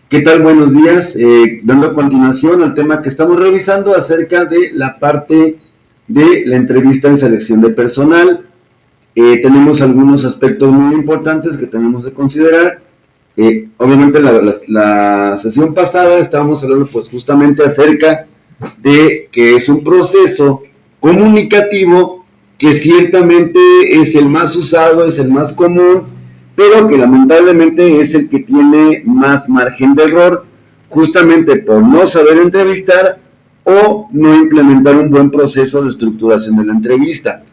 ¿Qué tal? Buenos días. Dando continuación al tema que estamos revisando acerca de la parte de la entrevista en selección de personal. Tenemos algunos aspectos muy importantes que tenemos que considerar. Obviamente la sesión pasada estábamos hablando pues justamente acerca de que es un proceso comunicativo que ciertamente es el más usado, es el más común, pero que lamentablemente es el que tiene más margen de error, justamente por no saber entrevistar o no implementar un buen proceso de estructuración de la entrevista.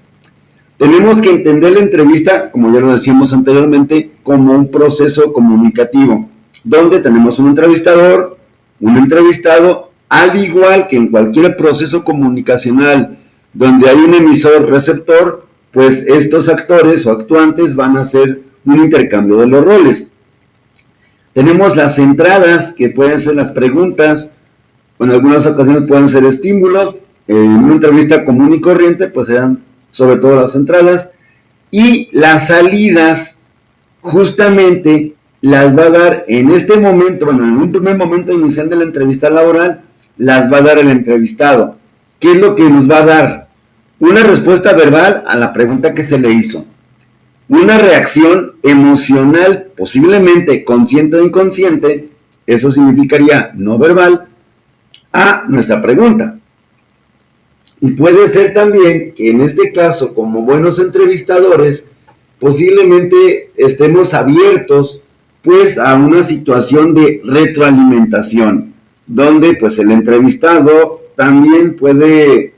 Tenemos que entender la entrevista, como ya lo decíamos anteriormente, como un proceso comunicativo, donde tenemos un entrevistador, un entrevistado, al igual que en cualquier proceso comunicacional donde hay un emisor-receptor, pues estos actores o actuantes van a hacer un intercambio de los roles. Tenemos las entradas, que pueden ser las preguntas, o en algunas ocasiones pueden ser estímulos. En una entrevista común y corriente, pues serán sobre todo las entradas, y las salidas justamente las va a dar en este momento, bueno, en un primer momento inicial de la entrevista laboral, las va a dar el entrevistado. ¿Qué es lo que nos va a dar? Una respuesta verbal a la pregunta que se le hizo, una reacción emocional, posiblemente consciente o inconsciente, eso significaría no verbal, a nuestra pregunta. Y puede ser también que en este caso, como buenos entrevistadores, posiblemente estemos abiertos pues a una situación de retroalimentación, donde pues el entrevistado también puede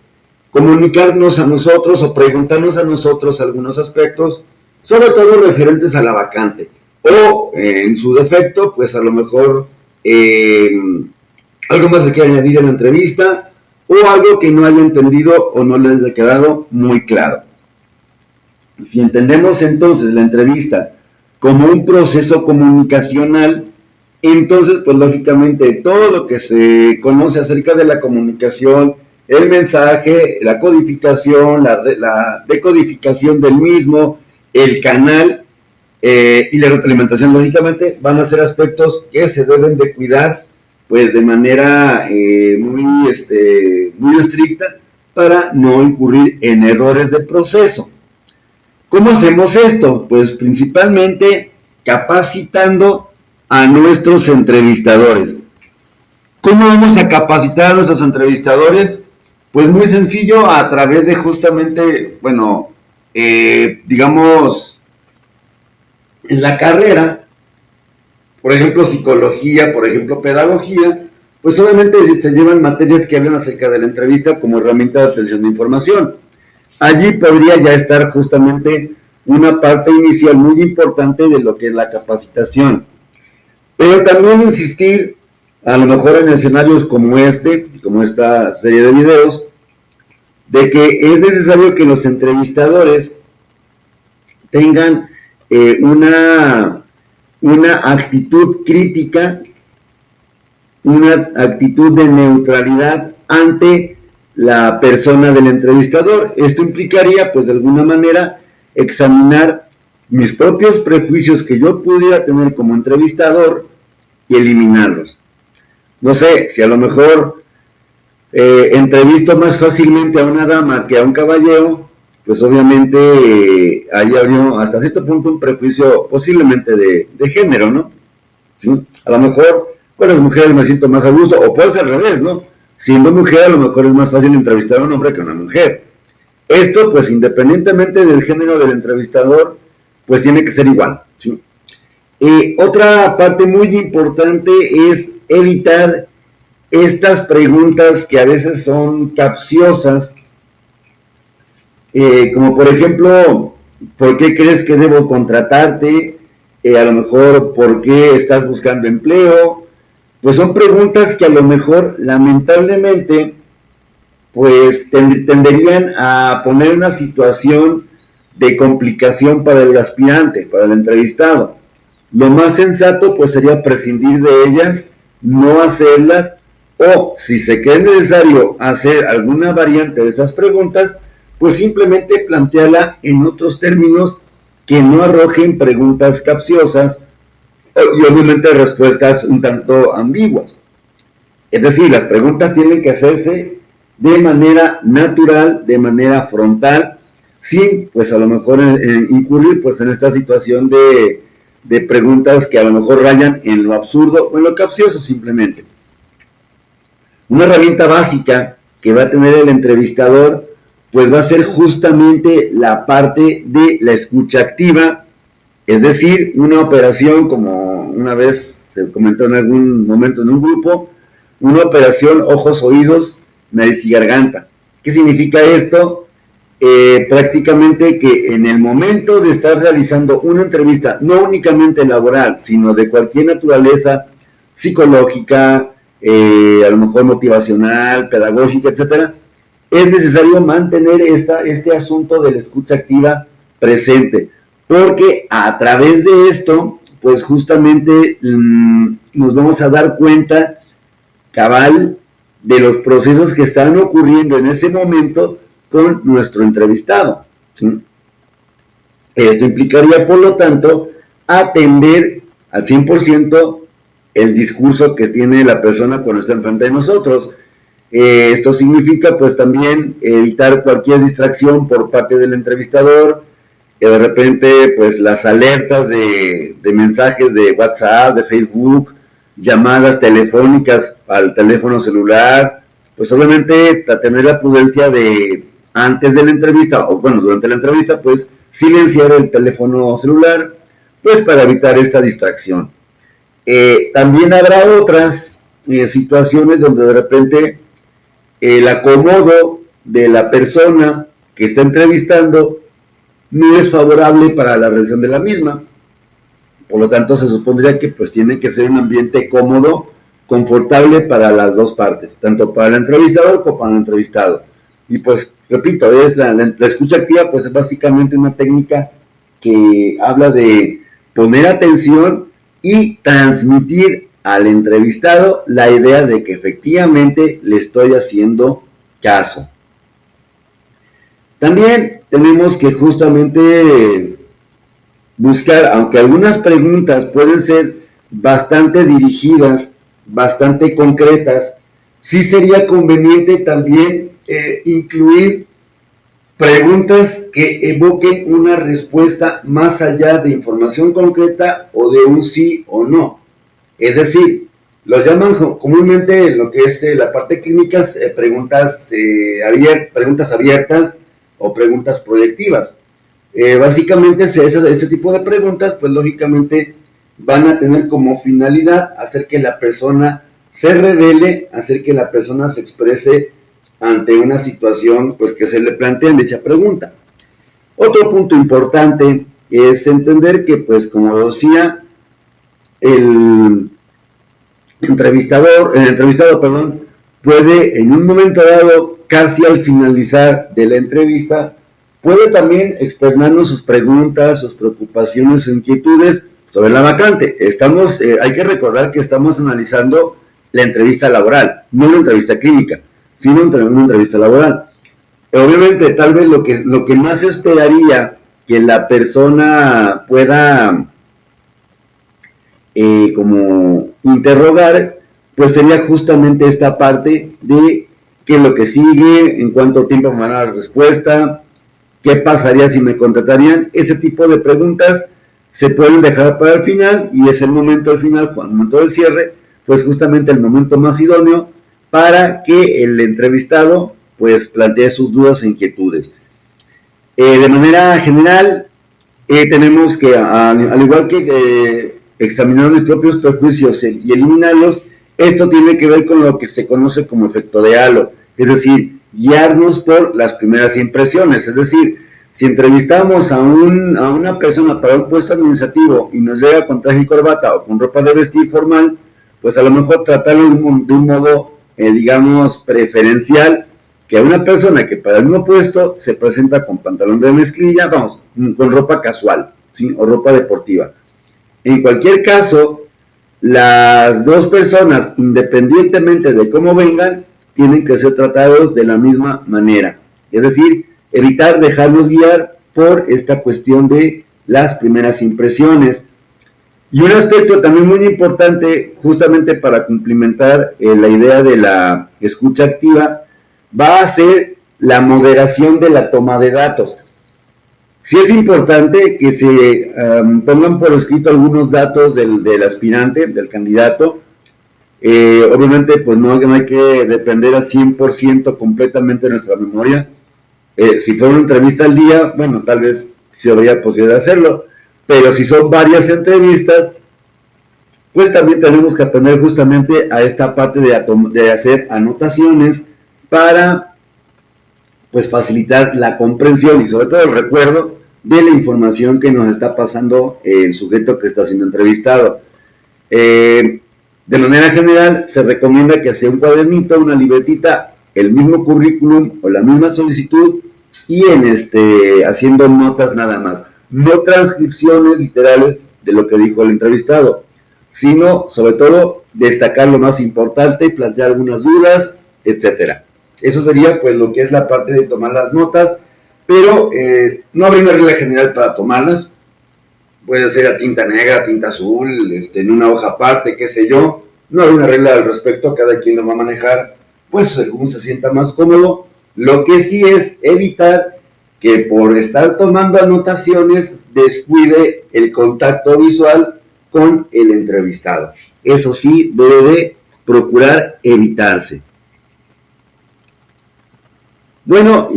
comunicarnos a nosotros o preguntarnos a nosotros algunos aspectos, sobre todo referentes a la vacante, o en su defecto, pues a lo mejor algo más que añadir en la entrevista, o algo que no haya entendido o no les haya quedado muy claro. Si entendemos entonces la entrevista como un proceso comunicacional, entonces pues lógicamente todo lo que se conoce acerca de la comunicación, el mensaje, la codificación, la decodificación del mismo, el canal y la retroalimentación, lógicamente van a ser aspectos que se deben de cuidar pues de manera muy estricta para no incurrir en errores del proceso. ¿Cómo hacemos esto? Pues principalmente capacitando a nuestros entrevistadores. ¿Cómo vamos a capacitar a nuestros entrevistadores? Pues muy sencillo, a través de justamente, bueno, digamos, en la carrera, por ejemplo, psicología, por ejemplo, pedagogía, pues obviamente se llevan materias que hablan acerca de la entrevista como herramienta de obtención de información. Allí podría ya estar justamente una parte inicial muy importante de lo que es la capacitación. Pero también insistir, a lo mejor en escenarios como esta serie de videos, de que es necesario que los entrevistadores tengan una actitud crítica, una actitud de neutralidad ante la persona del entrevistador. Esto implicaría, pues de alguna manera, examinar mis propios prejuicios que yo pudiera tener como entrevistador y eliminarlos. No sé, si a lo mejor entrevisto más fácilmente a una dama que a un caballero, pues obviamente ahí habría hasta cierto punto un prejuicio posiblemente de género, ¿no? ¿Sí? A lo mejor con las mujeres me siento más a gusto, o puede ser al revés, ¿no? Siendo mujer a lo mejor es más fácil entrevistar a un hombre que a una mujer. Esto pues independientemente del género del entrevistador, pues tiene que ser igual, ¿sí? Otra parte muy importante es evitar estas preguntas que a veces son capciosas, como por ejemplo, ¿por qué crees que debo contratarte? A lo mejor, ¿por qué estás buscando empleo? Pues son preguntas que a lo mejor, lamentablemente, pues tenderían a poner una situación de complicación para el aspirante, para el entrevistado. Lo más sensato pues sería prescindir de ellas, no hacerlas, o si se cree necesario hacer alguna variante de estas preguntas, pues simplemente plantearla en otros términos que no arrojen preguntas capciosas y obviamente respuestas un tanto ambiguas. Es decir, las preguntas tienen que hacerse de manera natural, de manera frontal, sin, pues a lo mejor incurrir pues en esta situación de preguntas que a lo mejor rayan en lo absurdo o en lo capcioso simplemente. Una herramienta básica que va a tener el entrevistador, pues va a ser justamente la parte de la escucha activa, es decir, una operación, como una vez se comentó en algún momento en un grupo, una operación ojos, oídos, nariz y garganta. ¿Qué significa esto? Prácticamente que en el momento de estar realizando una entrevista, no únicamente laboral, sino de cualquier naturaleza, psicológica, a lo mejor motivacional, pedagógica, etcétera, es necesario mantener este asunto de la escucha activa presente, porque a través de esto, pues justamente nos vamos a dar cuenta cabal de los procesos que están ocurriendo en ese momento con nuestro entrevistado, ¿sí? Esto implicaría, por lo tanto, atender al 100% el discurso que tiene la persona cuando está enfrente de nosotros. Esto significa, pues, también evitar cualquier distracción por parte del entrevistador, que de repente, pues, las alertas de mensajes de WhatsApp, de Facebook, llamadas telefónicas al teléfono celular, pues obviamente tener la prudencia de antes de la entrevista, o bueno, durante la entrevista, pues silenciar el teléfono celular, pues para evitar esta distracción. También habrá otras situaciones donde de repente el acomodo de la persona que está entrevistando no es favorable para la realización de la misma. Por lo tanto, se supondría que pues tiene que ser un ambiente cómodo, confortable para las dos partes, tanto para el entrevistador como para el entrevistado. Y pues, repito, la escucha activa pues es básicamente una técnica que habla de poner atención y transmitir al entrevistado la idea de que efectivamente le estoy haciendo caso. También tenemos que justamente buscar, aunque algunas preguntas pueden ser bastante dirigidas, bastante concretas, sí sería conveniente también incluir preguntas que evoquen una respuesta más allá de información concreta o de un sí o no. Es decir, lo llaman comúnmente en lo que es la parte clínica preguntas abiertas o preguntas proyectivas. Básicamente este tipo de preguntas, pues lógicamente van a tener como finalidad hacer que la persona se revele, hacer que la persona se exprese ante una situación pues que se le plantea en dicha pregunta. Otro punto importante es entender que, pues como decía, el entrevistado, puede en un momento dado, casi al finalizar de la entrevista, puede también externarnos sus preguntas, sus preocupaciones, sus inquietudes sobre la vacante. Hay que recordar que estamos analizando la entrevista laboral, no una entrevista clínica, sino una entrevista laboral. Obviamente, tal vez lo que más esperaría que la persona pueda como interrogar, pues sería justamente esta parte de qué es lo que sigue, en cuánto tiempo me van a dar respuesta, qué pasaría si me contratarían. Ese tipo de preguntas se pueden dejar para el final, y es el momento del final, el momento del cierre, pues justamente el momento más idóneo para que el entrevistado pues plantee sus dudas e inquietudes. De manera general, tenemos que, al igual que examinar mis propios prejuicios y eliminarlos, esto tiene que ver con lo que se conoce como efecto de halo, es decir, guiarnos por las primeras impresiones. Es decir, si entrevistamos a una persona para un puesto administrativo y nos llega con traje y corbata o con ropa de vestir formal, pues a lo mejor tratarlo de un modo, digamos, preferencial, que a una persona que para el mismo puesto se presenta con pantalón de mezclilla, vamos, con ropa casual, ¿sí? O ropa deportiva. En cualquier caso, las dos personas, independientemente de cómo vengan, tienen que ser tratados de la misma manera. Es decir, evitar dejarnos guiar por esta cuestión de las primeras impresiones. Y un aspecto también muy importante, justamente para complementar la idea de la escucha activa, va a ser la moderación de la toma de datos. Sí es importante que se pongan por escrito algunos datos del aspirante, del candidato. Obviamente, pues no hay que depender al 100% completamente de nuestra memoria. Si fuera una entrevista al día, bueno, tal vez sí habría posibilidad de hacerlo, pero si son varias entrevistas, pues también tenemos que aprender justamente a esta parte de hacer anotaciones para pues facilitar la comprensión y sobre todo el recuerdo de la información que nos está pasando el sujeto que está siendo entrevistado. De manera general, se recomienda que sea un cuadernito, una libretita, el mismo currículum o la misma solicitud y haciendo notas nada más. No transcripciones literales de lo que dijo el entrevistado, sino sobre todo destacar lo más importante, plantear algunas dudas, etcétera. Eso sería pues lo que es la parte de tomar las notas, pero no habría una regla general para tomarlas. Puede ser a tinta negra, a tinta azul, en una hoja aparte, qué sé yo. No hay una regla al respecto, cada quien lo va a manejar, pues según se sienta más cómodo. Lo que sí es evitar que por estar tomando anotaciones descuide el contacto visual con el entrevistado. Eso sí debe de procurar evitarse. Bueno,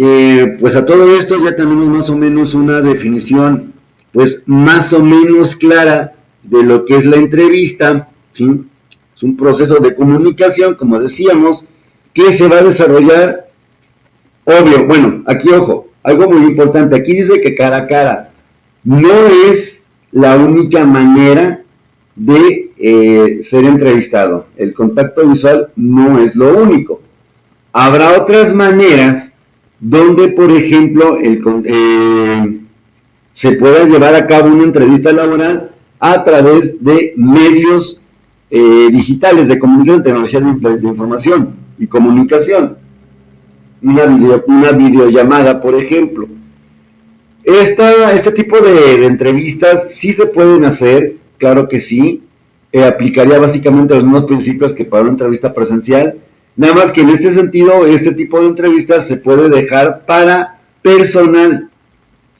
pues a todo esto ya tenemos más o menos una definición, pues más o menos clara de lo que es la entrevista, ¿sí? Es un proceso de comunicación, como decíamos, que se va a desarrollar, obvio, bueno, aquí ojo, algo muy importante, aquí dice que cara a cara, no es la única manera de ser entrevistado, el contacto visual no es lo único. Habrá otras maneras donde, por ejemplo, se pueda llevar a cabo una entrevista laboral a través de medios digitales de comunicación, tecnologías de información y comunicación. Una videollamada, por ejemplo. Este tipo de entrevistas sí se pueden hacer, claro que sí. Aplicaría básicamente los mismos principios que para una entrevista presencial. Nada más que en este sentido, este tipo de entrevistas se puede dejar para personal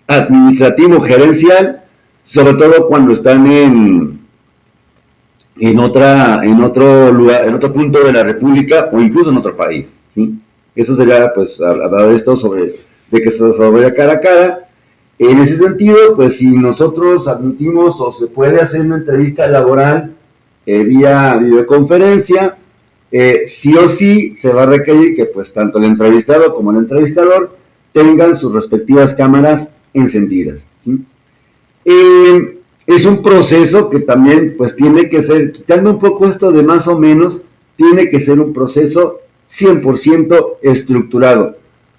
administrativo, gerencial, sobre todo cuando están en otro lugar, en otro punto de la República o incluso en otro país, ¿sí? Eso sería, pues, hablar de esto de que se desarrolla cara a cara. En ese sentido, pues, si nosotros admitimos o se puede hacer una entrevista laboral vía videoconferencia, sí o sí se va a requerir que, pues, tanto el entrevistado como el entrevistador tengan sus respectivas cámaras encendidas, ¿sí? Es un proceso que también pues tiene que ser, quitando un poco esto de más o menos, tiene que ser un proceso 100% estructurado,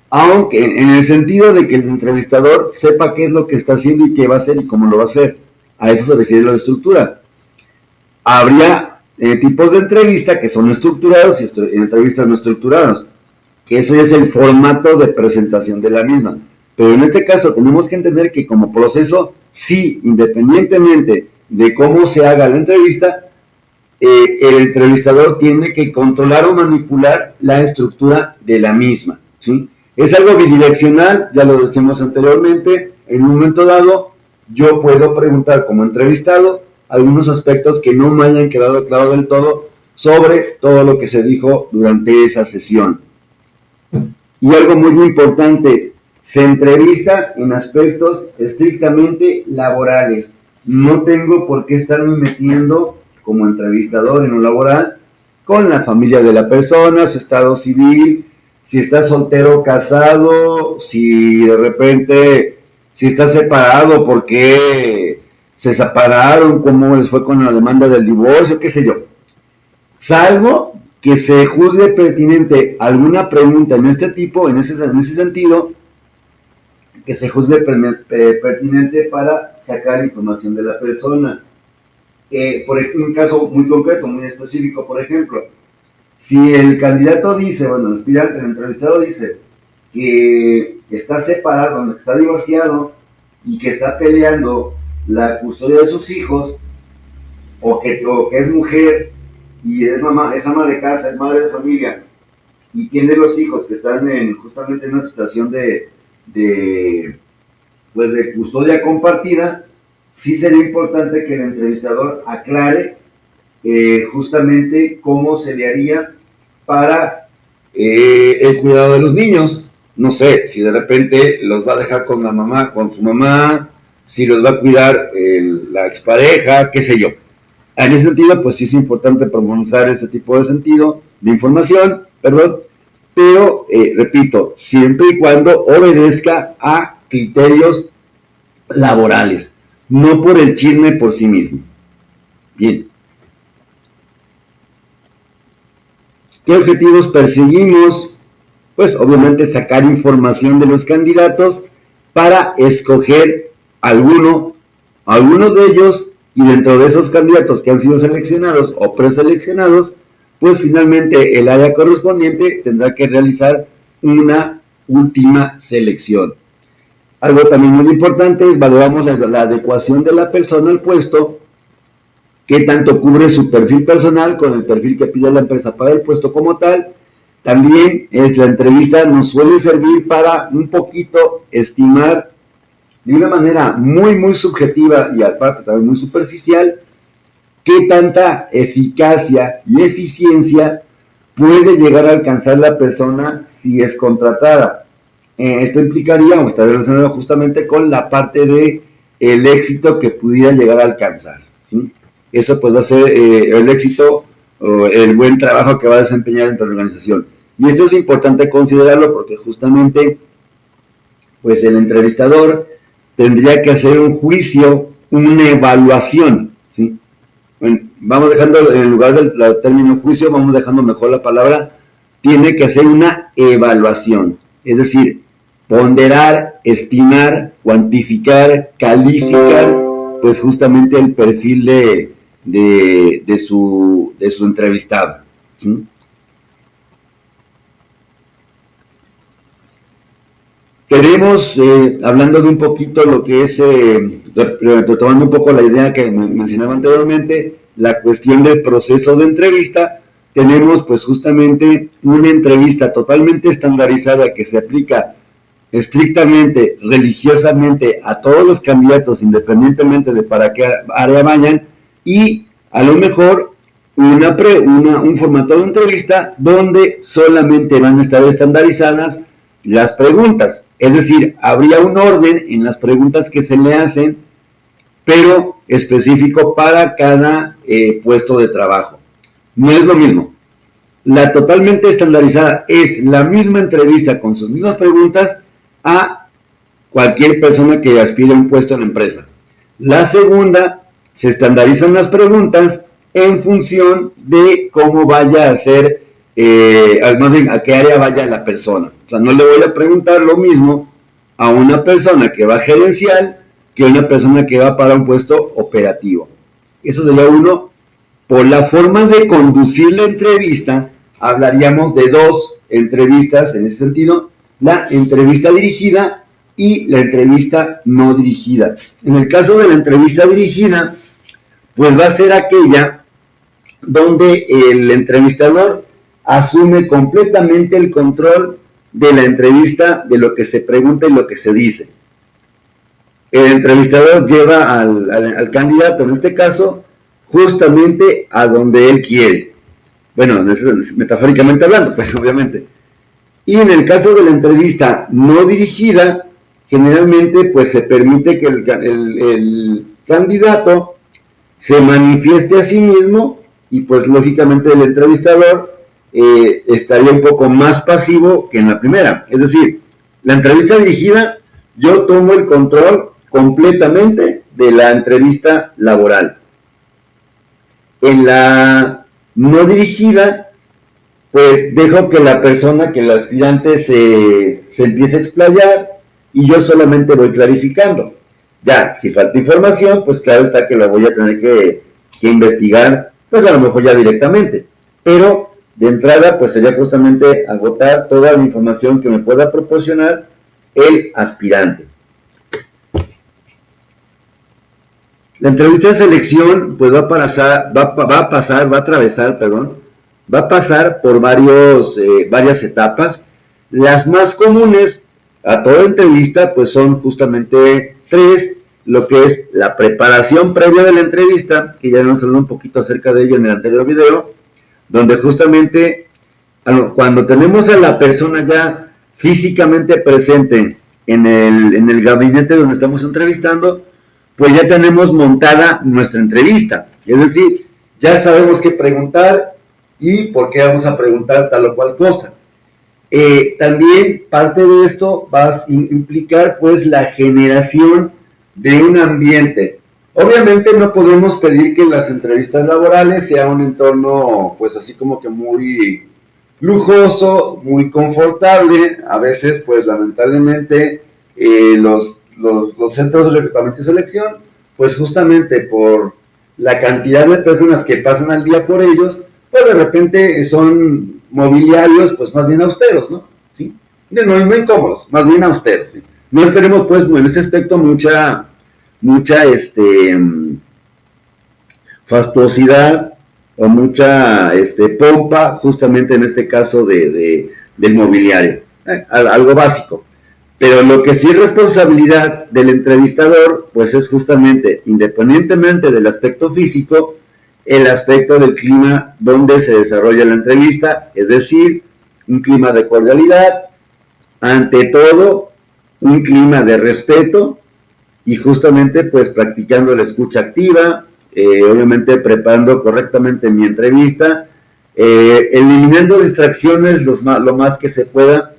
aunque en el sentido de que el entrevistador sepa qué es lo que está haciendo y qué va a hacer y cómo lo va a hacer. A eso se refiere la estructura. Habría tipos de entrevista que son estructurados y entrevistas no estructuradas, que ese es el formato de presentación de la misma. Pero en este caso tenemos que entender que como proceso, sí, independientemente de cómo se haga la entrevista, el entrevistador tiene que controlar o manipular la estructura de la misma, ¿sí? Es algo bidireccional, ya lo decimos anteriormente, en un momento dado yo puedo preguntar como entrevistado algunos aspectos que no me hayan quedado claro del todo sobre todo lo que se dijo durante esa sesión. Y algo muy importante, se entrevista en aspectos estrictamente laborales. No tengo por qué estarme metiendo como entrevistador en lo laboral con la familia de la persona, su estado civil, si está soltero o casado, si de repente, si está separado, por qué se separaron, cómo les fue con la demanda del divorcio, qué sé yo. Salvo que se juzgue pertinente alguna pregunta en este tipo, en ese sentido, que se juzgue pertinente para sacar información de la persona. Por un caso muy concreto, muy específico, por ejemplo, si el candidato dice, bueno, el aspirante, el entrevistado dice que está separado, que está divorciado y que está peleando la custodia de sus hijos, o que es mujer y es mamá, es ama de casa, es madre de familia y tiene los hijos que están justamente en una situación de, pues de custodia compartida, sí sería importante que el entrevistador aclare justamente cómo se le haría para el cuidado de los niños. No sé, si de repente los va a dejar con la mamá, con su mamá, si los va a cuidar la expareja, qué sé yo. En ese sentido, pues sí es importante profundizar ese tipo de sentido, de información, perdón, pero repito, siempre y cuando obedezca a criterios laborales, no por el chisme por sí mismo. Bien. ¿Qué objetivos perseguimos? Pues obviamente sacar información de los candidatos para escoger algunos de ellos, y dentro de esos candidatos que han sido seleccionados o preseleccionados, pues finalmente el área correspondiente tendrá que realizar una última selección. Algo también muy importante es valoramos la adecuación de la persona al puesto, qué tanto cubre su perfil personal con el perfil que pide la empresa para el puesto como tal. También la entrevista nos suele servir para un poquito estimar de una manera muy subjetiva y aparte también muy superficial qué tanta eficacia y eficiencia puede llegar a alcanzar la persona si es contratada. Esto implicaría o está relacionado justamente con la parte de el éxito que pudiera llegar a alcanzar, ¿sí? Eso pues va a ser el éxito o el buen trabajo que va a desempeñar en tu organización. Y esto es importante considerarlo porque justamente pues el entrevistador tendría que hacer un juicio, una evaluación, ¿sí? Bueno, vamos dejando, en lugar del término juicio, vamos dejando mejor la palabra, tiene que hacer una evaluación, es decir, ponderar, estimar, cuantificar, calificar, pues justamente el perfil de su entrevistado, ¿sí? Queremos, hablando de un poquito lo que es, retomando un poco la idea que mencionaba anteriormente, la cuestión del proceso de entrevista, tenemos pues justamente una entrevista totalmente estandarizada que se aplica estrictamente, religiosamente a todos los candidatos, independientemente de para qué área vayan, y a lo mejor un formato de entrevista donde solamente van a estar estandarizadas las preguntas. Es decir, habría un orden en las preguntas que se le hacen, pero específico para cada puesto de trabajo. No es lo mismo. La totalmente estandarizada es la misma entrevista con sus mismas preguntas a cualquier persona que aspire a un puesto en la empresa. La segunda, se estandarizan las preguntas en función de cómo vaya a ser, más bien, a qué área vaya la persona. O sea, no le voy a preguntar lo mismo a una persona que va gerencial que a una persona que va para un puesto operativo. Eso sería uno. Por la forma de conducir la entrevista, hablaríamos de dos entrevistas en ese sentido, la entrevista dirigida y la entrevista no dirigida. En el caso de la entrevista dirigida, pues va a ser aquella donde el entrevistador asume completamente el control de la entrevista, de lo que se pregunta y lo que se dice. El entrevistador lleva al candidato, en este caso, justamente a donde él quiere. Bueno, metafóricamente hablando, pues obviamente. Y en el caso de la entrevista no dirigida, generalmente pues se permite que el candidato se manifieste a sí mismo y pues lógicamente el entrevistador estaría un poco más pasivo que en la primera. Es decir, la entrevista dirigida, yo tomo el control completamente de la entrevista laboral. En la no dirigida, pues dejo que la persona, que el aspirante se empiece a explayar y yo solamente voy clarificando. Ya, si falta información, pues claro está que la voy a tener que investigar, pues a lo mejor ya directamente. Pero de entrada, pues sería justamente agotar toda la información que me pueda proporcionar el aspirante. La entrevista de selección, pues va a pasar por varias etapas. Las más comunes a toda entrevista, pues son justamente tres: lo que es la preparación previa de la entrevista, que ya hemos hablado un poquito acerca de ello en el anterior video, donde justamente cuando tenemos a la persona ya físicamente presente en el gabinete donde estamos entrevistando, pues ya tenemos montada nuestra entrevista. Es decir, ya sabemos qué preguntar y por qué vamos a preguntar tal o cual cosa. También parte de esto va a implicar pues la generación de un ambiente. Obviamente no podemos pedir que las entrevistas laborales sea un entorno pues así como que muy lujoso, muy confortable. A veces pues lamentablemente los centros de reclutamiento y selección, pues justamente por la cantidad de personas que pasan al día por ellos, pues de repente son mobiliarios pues más bien austeros, ¿no? ¿Sí? No incómodos, más bien austeros, ¿sí? No esperemos pues en este aspecto mucha fastuosidad o mucha pompa, justamente en este caso del mobiliario. Algo básico. Pero lo que sí es responsabilidad del entrevistador, pues es justamente, independientemente del aspecto físico, el aspecto del clima donde se desarrolla la entrevista, es decir, un clima de cordialidad, ante todo, un clima de respeto, y justamente pues practicando la escucha activa, obviamente preparando correctamente mi entrevista, eliminando distracciones lo más que se pueda,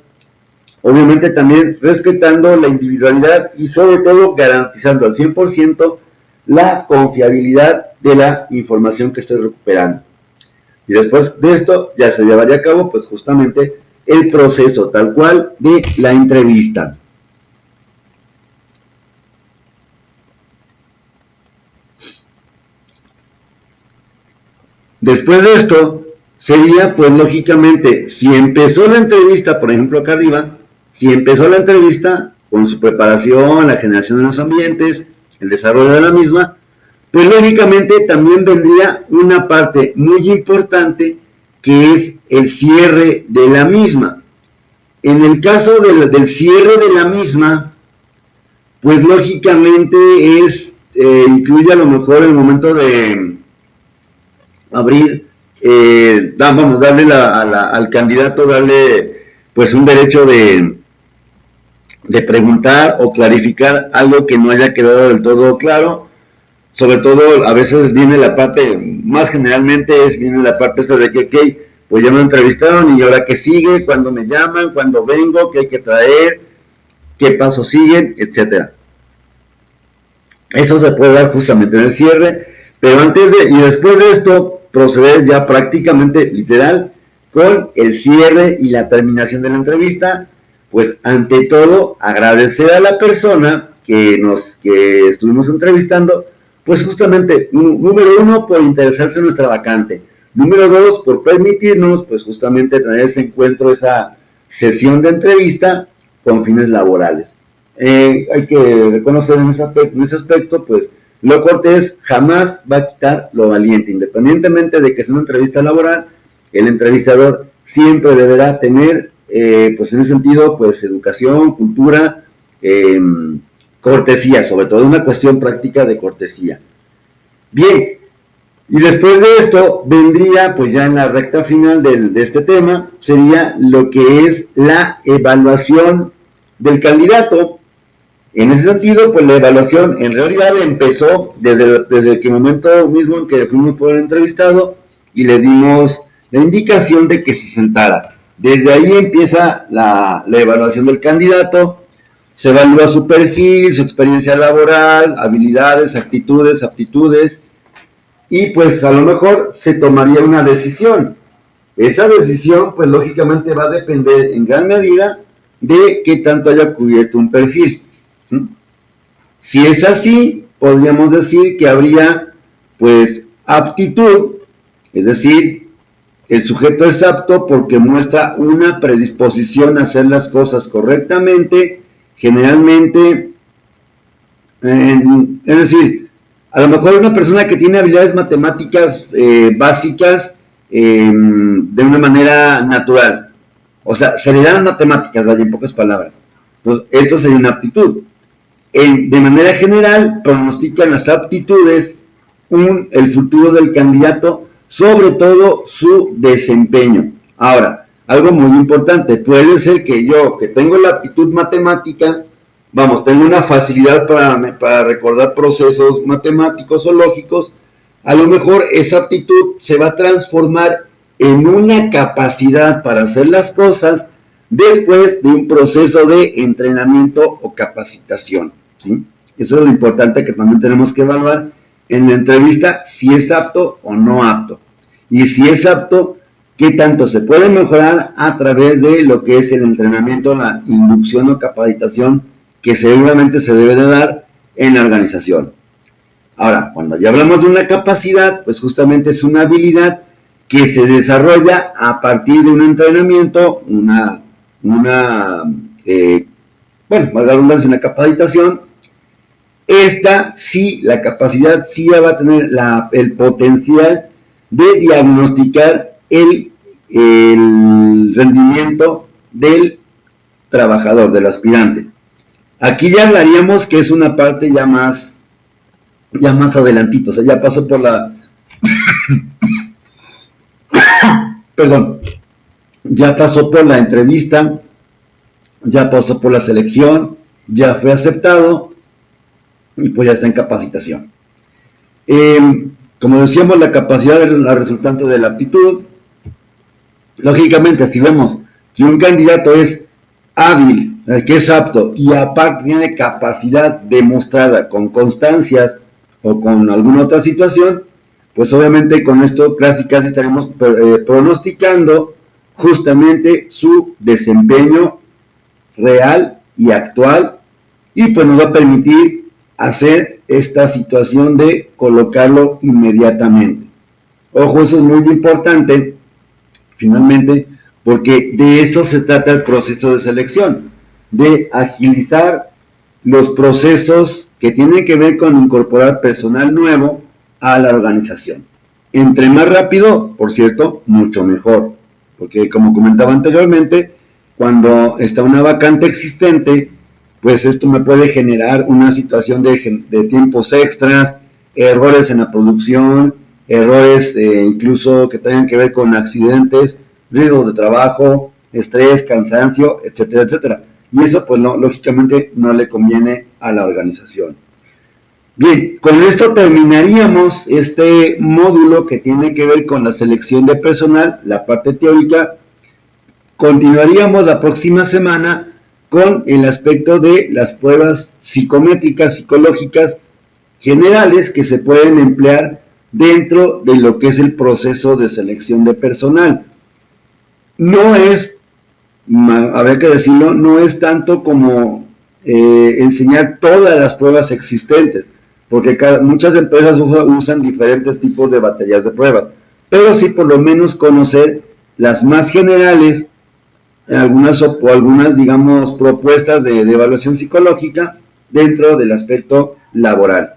obviamente también respetando la individualidad y sobre todo garantizando al 100% la confiabilidad de la información que estoy recuperando. Y después de esto ya se llevaría a cabo pues justamente el proceso tal cual de la entrevista. Después de esto sería pues lógicamente, si empezó la entrevista, por ejemplo acá arriba, si empezó la entrevista con su preparación, la generación de los ambientes, el desarrollo de la misma, pues lógicamente también vendría una parte muy importante que es el cierre de la misma. En el caso del cierre de la misma, pues lógicamente incluye a lo mejor el momento de abrir, darle al candidato, darle pues un derecho de preguntar o clarificar algo que no haya quedado del todo claro. Sobre todo a veces viene la parte, más generalmente viene la parte esta de que, ok, pues ya me entrevistaron y ahora qué sigue, cuándo me llaman, cuándo vengo, qué hay que traer, qué pasos siguen, etcétera. Eso se puede dar justamente en el cierre, pero y después de esto, proceder ya prácticamente literal con el cierre y la terminación de la entrevista. Pues ante todo agradecer a la persona que estuvimos entrevistando, pues justamente, número uno, por interesarse en nuestra vacante. Número dos, por permitirnos, pues justamente tener ese encuentro, esa sesión de entrevista con fines laborales. Hay que reconocer en ese aspecto, pues lo cortés jamás va a quitar lo valiente. Independientemente de que sea una entrevista laboral, el entrevistador siempre deberá tener, pues en ese sentido, pues educación, cultura, cortesía, sobre todo una cuestión práctica de cortesía. Bien, y después de esto vendría, pues ya en la recta final de este tema, sería lo que es la evaluación del candidato. En ese sentido, pues la evaluación en realidad empezó desde el momento mismo en que fuimos por el entrevistado y le dimos la indicación de que se sentara. Desde ahí empieza la evaluación del candidato. Se evalúa su perfil, su experiencia laboral, habilidades, actitudes, aptitudes, y pues a lo mejor se tomaría una decisión. Esa decisión pues lógicamente va a depender en gran medida de qué tanto haya cubierto un perfil. ¿Sí? Si es así, podríamos decir que habría pues aptitud, es decir, el sujeto es apto porque muestra una predisposición a hacer las cosas correctamente, generalmente, es decir, A lo mejor es una persona que tiene habilidades matemáticas básicas de una manera natural. O sea, se le dan matemáticas, vaya, en pocas palabras. Entonces, esto sería una aptitud. De manera general, pronostican las aptitudes el futuro del candidato, sobre todo su desempeño. Ahora, algo muy importante, puede ser que yo, que tengo la aptitud matemática, vamos, tengo una facilidad para recordar procesos matemáticos o lógicos, a lo mejor esa aptitud se va a transformar en una capacidad para hacer las cosas después de un proceso de entrenamiento o capacitación, ¿sí? Eso es lo importante que también tenemos que evaluar en la entrevista, si es apto o no apto. Y si es apto, qué tanto se puede mejorar a través de lo que es el entrenamiento, la inducción o capacitación que seguramente se debe de dar en la organización. Ahora, cuando ya hablamos de una capacidad, pues justamente es una habilidad que se desarrolla a partir de un entrenamiento, valga la redundancia, una capacitación. Esta sí, la capacidad sí ya va a tener el potencial de diagnosticar el rendimiento del trabajador, del aspirante. Aquí ya hablaríamos que es una parte ya más adelantito, o sea, ya pasó por la perdón, ya pasó por la entrevista, ya pasó por la selección, ya fue aceptado y pues ya está en capacitación. Como decíamos, la capacidad es la resultante de la aptitud. Lógicamente, si vemos que un candidato es hábil, que es apto y aparte tiene capacidad demostrada con constancias o con alguna otra situación, pues obviamente con esto casi estaremos pronosticando justamente su desempeño real y actual, y pues nos va a permitir hacer esta situación de colocarlo inmediatamente. Ojo, eso es muy importante finalmente, porque de eso se trata el proceso de selección, de agilizar los procesos que tienen que ver con incorporar personal nuevo a la organización. Entre más rápido, por cierto, mucho mejor, porque como comentaba anteriormente, cuando está una vacante existente, pues esto me puede generar una situación de tiempos extras, errores en la producción, errores incluso que tengan que ver con accidentes, riesgos de trabajo, estrés, cansancio, etcétera, etcétera. Y eso pues lógicamente no le conviene a la organización. Bien, con esto terminaríamos este módulo que tiene que ver con la selección de personal, la parte teórica. Continuaríamos la próxima semana con el aspecto de las pruebas psicométricas, psicológicas generales que se pueden emplear dentro de lo que es el proceso de selección de personal. No es, habrá que decirlo, no es tanto como enseñar todas las pruebas existentes, porque muchas empresas usan diferentes tipos de baterías de pruebas, pero sí por lo menos conocer las más generales, algunas digamos propuestas de evaluación psicológica dentro del aspecto laboral.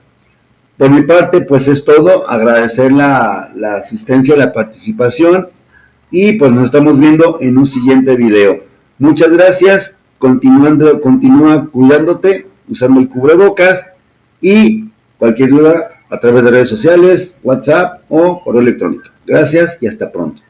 Por mi parte pues es todo, agradecer la asistencia, la participación, y pues nos estamos viendo en un siguiente video. Muchas gracias, continúa cuidándote, usando el cubrebocas, y cualquier duda a través de redes sociales, WhatsApp o correo electrónico. Gracias y hasta pronto.